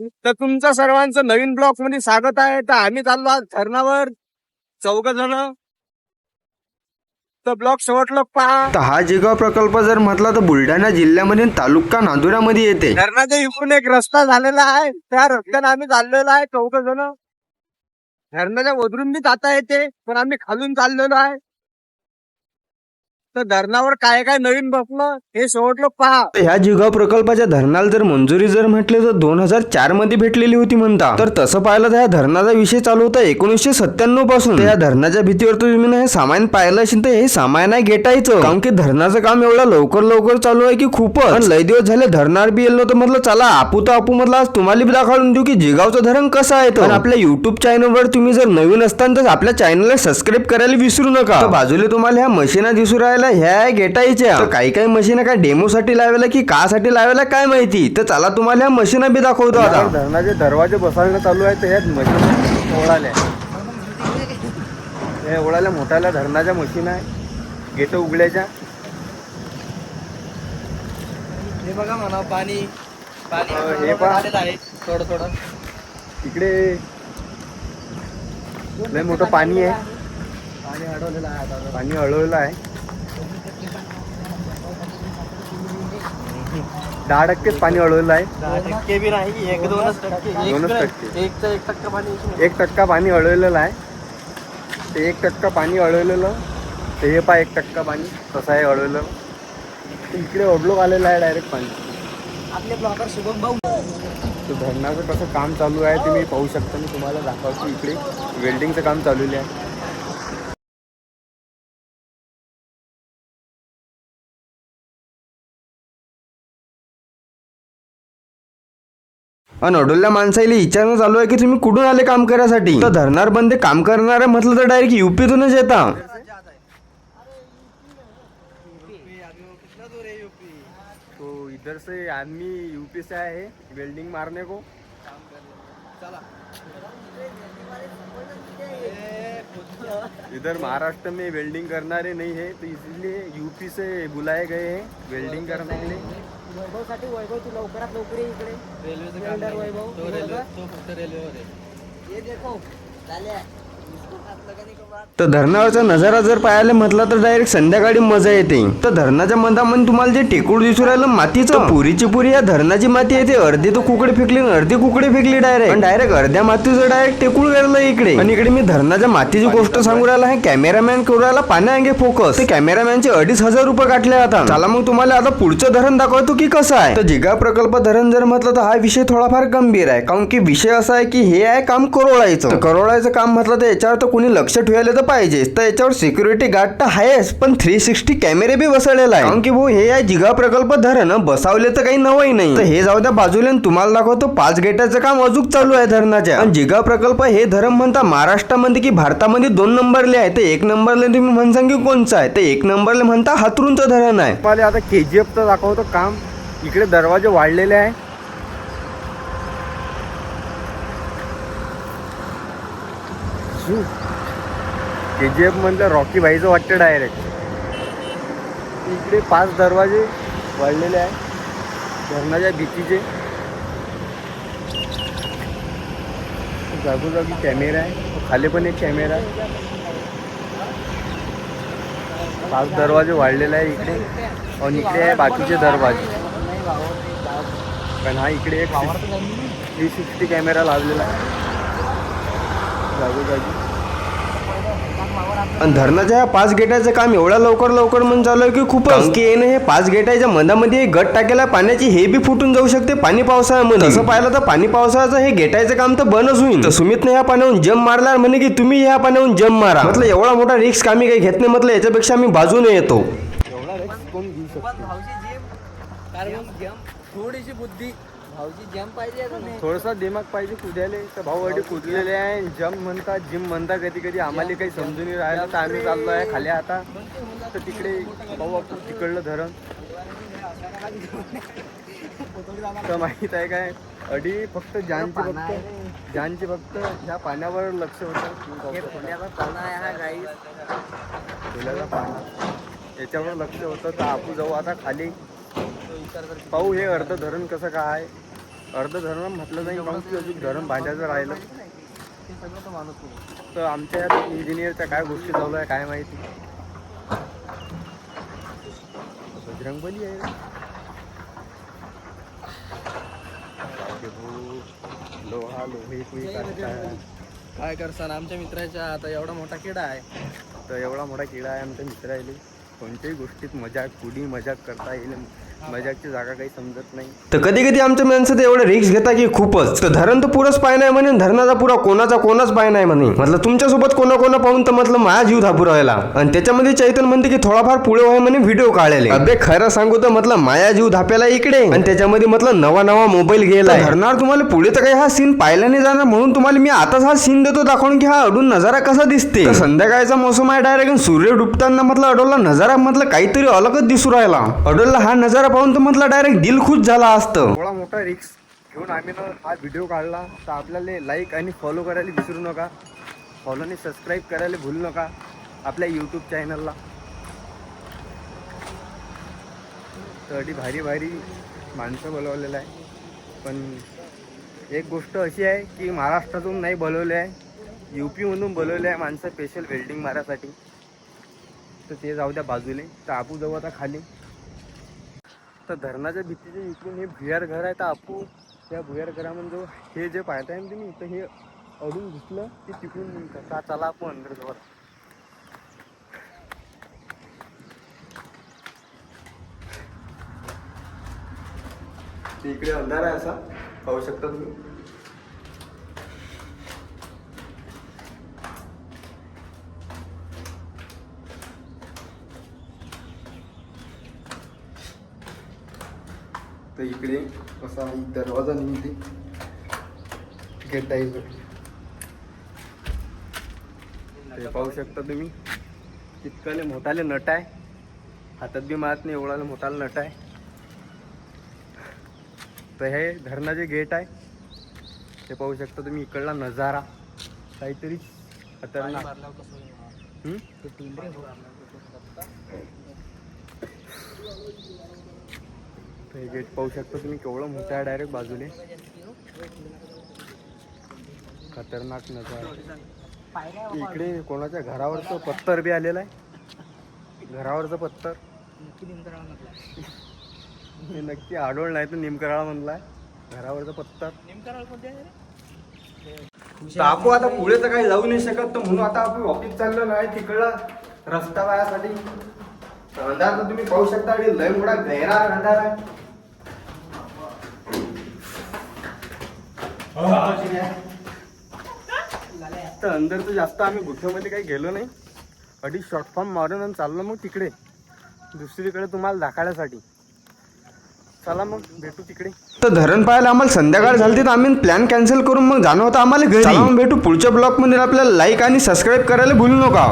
तर तुमचं सर्वांचं नवीन ब्लॉग मध्ये स्वागत आहे. तर आम्ही चाललो आज धरणावर 14 जण. तर ब्लॉग शेवटलोक पहा. तर हा जिगाव प्रकल्प जर म्हटला तर बुलढाणा जिल्ह्यामध्ये तालुका नांदुरामध्ये येते. धरणाच्या इकडून एक रस्ता झालेला आहे. त्या रस्त्याने आम्ही चाललेलो आहे 14 जण. धरणाच्या वधरून बी जाता येते, पण आम्ही खालून चाललेलो आहे. तर धरणावर काय काय नवीन बसलं हे शेवटलोक पहा. ह्या जिगाव प्रकल्पाच्या धरणाला जर मंजुरी जर म्हटले तर 2004 मध्ये भेटलेली होती म्हणता. तर तसं पाहिलं तर ह्या धरणाचा विषय चालू होता 1997 पासून. या धरणाच्या भीतीवर तुम्ही हे सामान पाहिलं असेल तर हे सामान आहे गेटायचं, कारण की धरणाचं काम एवढं लवकर चालू आहे की खूपच. पण लय दिवस झाले धरणार बी येलो तर म्हटलं चला आपू म्हटलं आज तुम्हाला बी दाखवून देऊ की जिगावचं धरण कसं आहे. तर आपल्या युट्यूब चॅनलवर तुम्ही जर नवीन असताना तर आपल्या चॅनलला सबस्क्राईब करायला विसरू नका. तर बाजूला तुम्हाला ह्या मशीना दिसू राहिल्या ह्या गेटायच्या. तर काही मशीन काय डेमो साठी लावल्या की कासाठी लावल्या काय माहिती. तर चला तुम्हाला ह्या मशीन बी दाखवतो. आता धरणाचे दरवाजे बसवणं चालू आहे. तर ह्यात मशीन ओढाल्या, हे ओढाल्या मोठ्याल्या धरणाच्या मशीन आहे गेट उघड्याच्या. हे बघा म्हणा पाणी हे पहा आहे थोडं इकडे लय मोठं पाणी आहे. पाणी अडवलेलं आहे आता. पाणी अडवलेलं आहे. 10% पाणी अडवलेलं आहे. 10% बी नाही, 1-2%. 2% 1% पाणी. 1% पाणी अडवलेलं आहे. ते 1% पाणी अडवलेलं. ते हे पहा 1% पाणी तसं आहे अडवलेलं. इकडे ओढलोक आलेलं आहे डायरेक्ट पाणी. आपले ब्लॉगर शुभम भाऊ. तर धरणाचं कसं काम चालू आहे ते मी पाहू शकतो. मी तुम्हाला दाखवतो. इकडे वेल्डिंगचं काम चालू आहे. आणि अडोल्या माणसाला विचारणं चालू आहे की तुम्ही कुठून आले काम करायसाठी. तर धरणार बंदे काम करणारे म्हटलं तर डायरेक्ट यूपीतूनच येता. तो इधर से आदमी यूपी से आए हैं वेल्डिंग मारने को. इधर महाराष्ट्र में वेल्डिंग करनारे नहीं है, तो इसलिए यूपी से बुलाए गए हैं वेल्डिंग करने के लिए. वैभवसाठी वैभव तू लवकरात लवकर ये इकडे. रेल्वेचं काम आहे. वैभव तो रेल्वे, तो फक्त रेल्वेवर आहे. ये देखो झाले. तर धरणावरचा नजारा जर पाहायला म्हटलं तर डायरेक्ट संध्याकाळी मजा येते. तर धरणाच्या मधामध्ये तुम्हाला जे टेकूड दिसू राहिलं मातीचं, पुरीची पुरी या धरणाची माती येते. अर्धी तो कुकडे फेकली आणि अर्धी कुकडे फेकली डायरेक्ट अर्ध्या मातीचं डायरेक्ट टेकूड गेलं इकडे. आणि इकडे मी धरणाच्या मातीची गोष्ट सांगू राहिला आहे. कॅमेरामॅन करू राहिला पाण्याअंगे फोकस. ते कॅमेरामॅनचे 2,500 रुपये काटले. आता चला मग तुम्हाला आता पुढचं धरण दाखवतो की कसं आहे. तर जिगा प्रकल्प धरण जर म्हटलं तर हा विषय थोडाफार गंभीर आहे, कारण की विषय असा आहे की हे आहे काम करोळायचं. तर करोळायचं काम म्हटलं तर याच्यावर तर कोणी लक्ष ठेवायला तर पाहिजेच. तर याच्यावर सिक्युरिटी गार्ड तर आहेच, पण 360 कॅमेरे बी बसवलेला आहे, कारण की भाऊ हे आहे जिगा प्रकल्प धरण बसवले तर काही नवही नाही. तर हे जाऊ द्या बाजूला. तुम्हाला दाखवतो 5 गेटाचं काम अजून चालू आहे धरणाच्या. आणि जिगा प्रकल्प हे धरण म्हणता महाराष्ट्रामध्ये की भारतामध्ये 2 नंबरले आहे. तर 1 नंबरले तुम्ही म्हणता की कोणचं आहे. तर 1 नंबरले म्हणता हातरूनचं धरण आहे. मला आता KGFचं दाखवतो काम. इकडे दरवाजे वाढलेले आहे. KGF म्हणलं रॉकी भाईचं वाटतं डायरेक्ट. इकडे 5 दरवाजे वाढलेले आहे धरणाच्या भीतीचे. जागोजागी कॅमेरा आहे. खाली पण एक कॅमेरा आहे. 5 दरवाजे वाढलेले आहे इकडे. आणि इकडे आहे बाकीचे दरवाजे. पण हा इकडे एक 360 कॅमेरा लावलेला आहे जागोजागी. आणि धरणाच्या या 5 गेटाचं काम एवढ्या लवकर म्हणून चालू आहे की खूपच. की हे 5 गेटाच्या मधामध्ये एक गट टाकेला पाण्याची, हे बी फुटून जाऊ शकते पाणी पावसाळ्यामध्ये. तसं पाहिलं तर पाणी पावसाळ्याचं हे गेटायचं काम तर बंदच होईल. तर सुमितने ह्या पाण्याहून जम मारला म्हणे की तुम्ही ह्या पाण्याहून जम मारा. म्हटलं एवढा मोठा रिस्क आम्ही काही घेत नाही. म्हटलं याच्यापेक्षा आम्ही बाजूने येतो. एवढा रिस्क कोण घेऊ शकतो. भाऊची जेम, कारण जेम थोडीशी बुद्धी. भाऊची जेम पाहिजे का नाही. थोडासा दिमाग पाहिजे कुद्याले. तर भाऊ अडी कुदलेले आहे. जम म्हणतात जिम म्हणतात. कधी आम्हाला काही समजून नाही राहिलं. तर आम्ही चाललो आहे खाली आता. तर तिकडे भाऊ आपण तिकडलं धरण तर माहीत आहे काय. अडी फक्त जानची फक्त ह्या पाण्यावर लक्ष होतं. खोल्याचा पाणी याच्यावर लक्ष होतं. तर आपण जाऊ आता खाली. पाहू हे अर्ध धरण कसं काय. अर्ध धरण म्हटलं जाईल कारण की अजून धरण बांधायचं राहिलं. ते सगळं तो माणूस पुढे. तर आमच्या इंजिनियरच्या काय गोष्टी चालू आहे काय माहिती. बजरंगबली आहे लोहा लोहे कोई काय करसान आमच्या मित्राच्या आता एवढा मोठा किडा आहे. तर एवढा मोठा किडा आहे आमच्या मित्राला. कोणत्याही गोष्टीत मजाक पुढी मजाक करता येईल. मजाकची जागा काही समजत नाही. तर कधी कधी आमच्या माणसं एवढे रिक्स घेता की खूपच. तर धरण तर पुरंच पाय नाही म्हणे, धरणाचा पुरा कोणाच पाय नाही म्हणे. म्हटलं तुमच्यासोबत कोणा पाहून तर म्हटलं माझा जीव धापू राहिला. आणि त्याच्यामध्ये चैतन म्हणते की थोडाफार पुढे व्हाय म्हणे व्हिडिओ काढले. अबे खरं सांगू तर म्हटलं माया जीव धाप्याला इकडे. आणि त्याच्यामध्ये म्हटलं नवा मोबाईल गेला. धरणार तुम्हाला पुढे तर काही हा सीन पाहिला नाही जाणार म्हणून तुम्हाला मी आताच हा सीन देतो दाखवून की हा अडून नजारा कसा दिसते. संध्याकाळचा मोसम आहे डायरेक्ट. सूर्य डुबताना म्हटलं अडोला नजारा म्हटलं काहीतरी अलगच दिसू राहिला. अडोला हा नजारा पाहून तर म्हटलं डायरेक्ट दिल खुश झाला असतं. एवढा मोठा रिक्स घेऊन आम्ही हा व्हिडिओ काढला. तर आपल्याला लाईक आणि फॉलो करायला विसरू नका. फॉलो आणि सबस्क्राईब करायला भूलू नका आपल्या यूट्यूब चॅनलला. तर अडी भारी माणसं बोलवलेलं आहे. पण एक गोष्ट अशी आहे की महाराष्ट्रातून नाही बोलवले आहे, UP मधून बोलवले आहे माणसं स्पेशल वेल्डिंग मारायसाठी. तर ते जाऊ द्या बाजूले. तर आपू जाऊ आता खाली. तर धरणाच्या भीतीच्या इकडून हे भुयार घर आहे. तर आपू त्या भुयार घरामध्ये हे जे पाहताय ना तुम्ही, तर हे अडून घुसलं की तिकडून का चला आपण अंदर जवळ. इकडे अंधार आहे असा पाहू शकता तुम्ही. तर इकडे असा दरवाजा निघते गेट आहे. ते पाहू शकता तुम्ही इतकाले मोठाले नट आहे. हातात बी मारत नाही एवढा मोठाला नट आहे. तर हे धरणाचे गेट आहे. ते पाहू शकता तुम्ही इकडला नजारा काहीतरी खतरनाक. हे गेट पाहू शकता तुम्ही केवढं मोठं आहे डायरेक्ट बाजूले. खतरनाक नजारा. इकडे कोणाच्या घरावरचं पत्तर बी आलेलं आहे. घरावरचं पत्तर हे नक्की आडोळ नाही तर निमकराळा म्हणलाय. घरावरचं पत्तर. तर आपण आता पुढे तर काही जाऊ नाही शकत. तर म्हणून आता आपण ऑफिस चाललेलो आहे तिकडला रस्ता वायासाठी. अंधार तर तुम्ही पाहू शकता लय मोठा गहरा अंधार आहे. तर अंदर तर जास्त आम्ही गुठ्यामध्ये काही गेलो नाही. अडीच शॉर्ट फॉर्म मारून आणि चाललो मग तिकडे दुसरीकडे तुम्हाला दाखवण्यासाठी. चला मग भेटू तिकडे. तर धरण पाहायला आम्हाला संध्याकाळ झाली तर आम्ही प्लॅन कॅन्सल करून मग जाणं होतं आम्हाला घरी. चला मग भेटू पुढच्या ब्लॉग मध्ये. आपल्याला लाईक आणि सबस्क्राईब करायला भूलू नका.